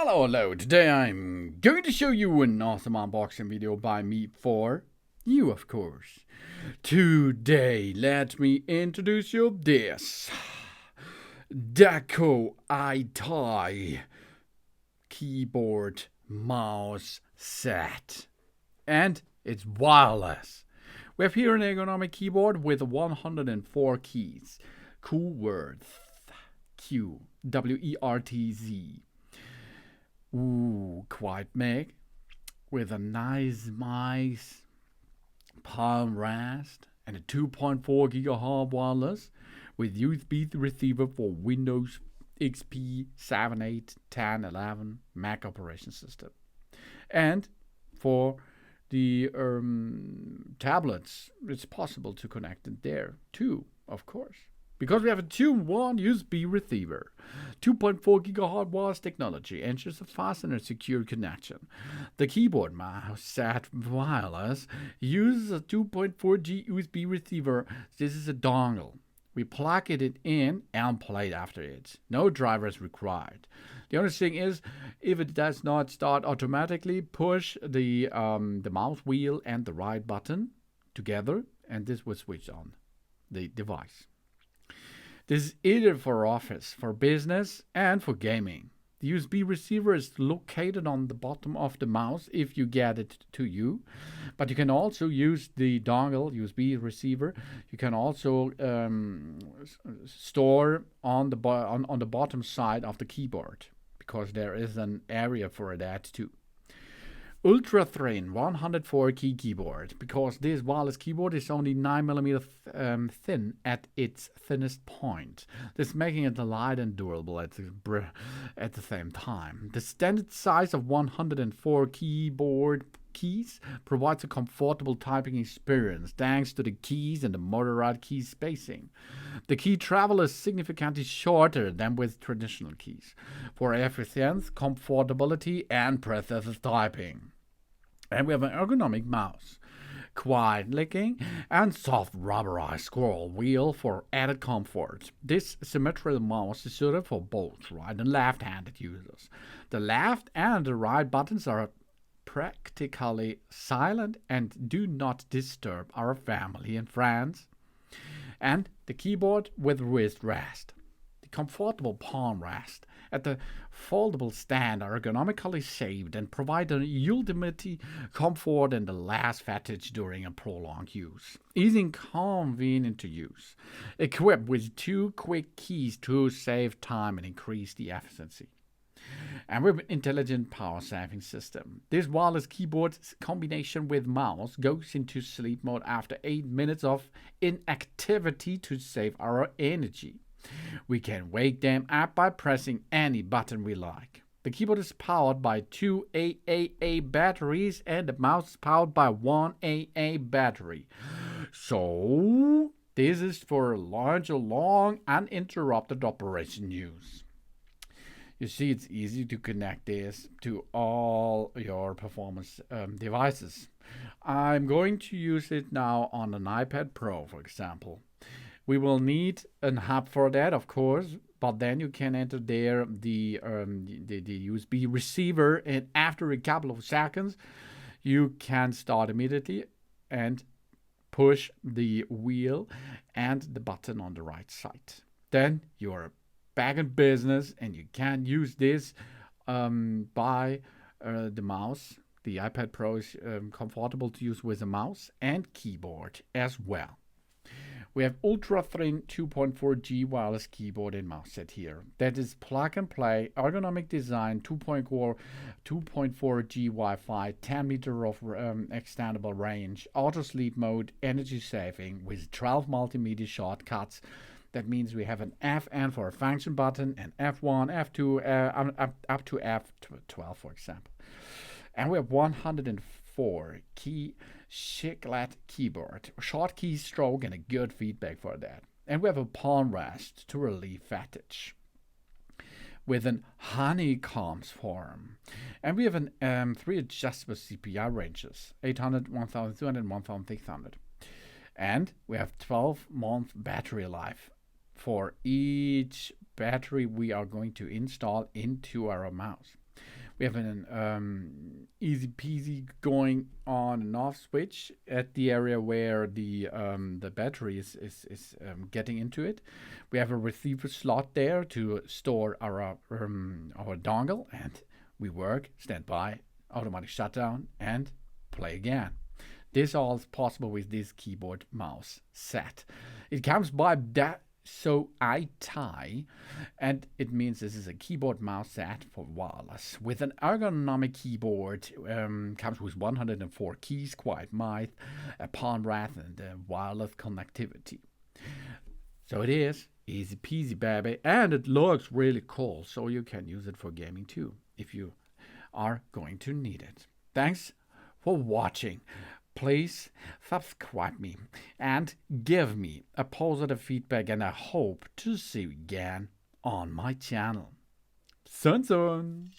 Hello, today I'm going to show you an awesome unboxing video by me for you, of course. Today, let me introduce you this Deco iTie keyboard mouse set. And it's wireless. We have here an ergonomic keyboard with 104 keys. Cool word. Q. W-E-R-T-Z. Ooh, quite meg. With a nice palm rest and a 2.4 GHz wireless with USB receiver for Windows XP 7, 8, 10, 11 Mac operating system. And for the tablets, it's possible to connect it there too, of course. Because we have a 2-in-1 USB receiver, 2.4 GHz wireless technology, ensures a fast and a secure connection. The keyboard mouse set wireless uses a 2.4G USB receiver. This is a dongle. We plug it in and play it after it. No drivers required. The only thing is, if it does not start automatically, push the mouse wheel and the right button together, and this will switch on the device. This is either for office, for business, and for gaming. The USB receiver is located on the bottom of the mouse if you get it to you. But you can also use the dongle USB receiver. You can also store on the bottom side of the keyboard, because there is an area for that too. Ultra thin 104 key keyboard, because this wireless keyboard is only 9mm thin at its thinnest point. This making it light and durable at the same time. The standard size of 104 keyboard keys provides a comfortable typing experience thanks to the keys and the moderate key spacing. The key travel is significantly shorter than with traditional keys for efficiency, comfortability, and precise typing. And we have an ergonomic mouse, quiet clicking, and soft rubberized scroll wheel for added comfort. This symmetrical mouse is suited for both right and left-handed users. The left and the right buttons are practically silent and do not disturb our family and friends. And the keyboard with wrist rest. The comfortable palm rest at the foldable stand are ergonomically shaped and provide an ultimate comfort and the less fatigue during a prolonged use. Easy and convenient to use. Equipped with 2 quick keys to save time and increase the efficiency. And with an intelligent power saving system. This wireless keyboard's combination with mouse goes into sleep mode after 8 minutes of inactivity to save our energy. We can wake them up by pressing any button we like. The keyboard is powered by 2 AAA batteries and the mouse is powered by 1 AA battery. So, this is for long uninterrupted operation use. You see, it's easy to connect this to all your performance devices. I'm going to use it now on an iPad Pro, for example. We will need a hub for that, of course, but then you can enter there the USB receiver, and after a couple of seconds, you can start immediately and push the wheel and the button on the right side. Then you're back in business, and you can use this by the mouse. The iPad Pro is comfortable to use with a mouse and keyboard as well. We have ultra thin 2.4G wireless keyboard and mouse set here. That is plug and play, ergonomic design, 2.4G Wi-Fi, 10 meter of extendable range, auto sleep mode, energy saving with 12 multimedia shortcuts. That means we have an FN for a function button, and F1, F2, up to F12, for example. And we have 104 key chiclet keyboard, short key stroke, and a good feedback for that. And we have a palm rest to relieve fatigue with an honeycombs form. And we have an 3 adjustable CPI ranges, 800, 1200, and 1600. And we have 12-month battery life for each battery we are going to install into our mouse. We have an easy peasy going on and off switch at the area where the battery is getting into it. We have a receiver slot there to store our dongle, and we work, stand by, automatic shutdown, and play again. This all is possible with this keyboard mouse set. It comes by that so I tie, and it means this is a keyboard mouse set for wireless with an ergonomic keyboard. Comes with 104 keys, quiet mic, a palm rest, and wireless connectivity. So it is easy peasy, baby, and it looks really cool. So you can use it for gaming too if you are going to need it. Thanks for watching. Please subscribe me and give me a positive feedback, and I hope to see you again on my channel. Sun.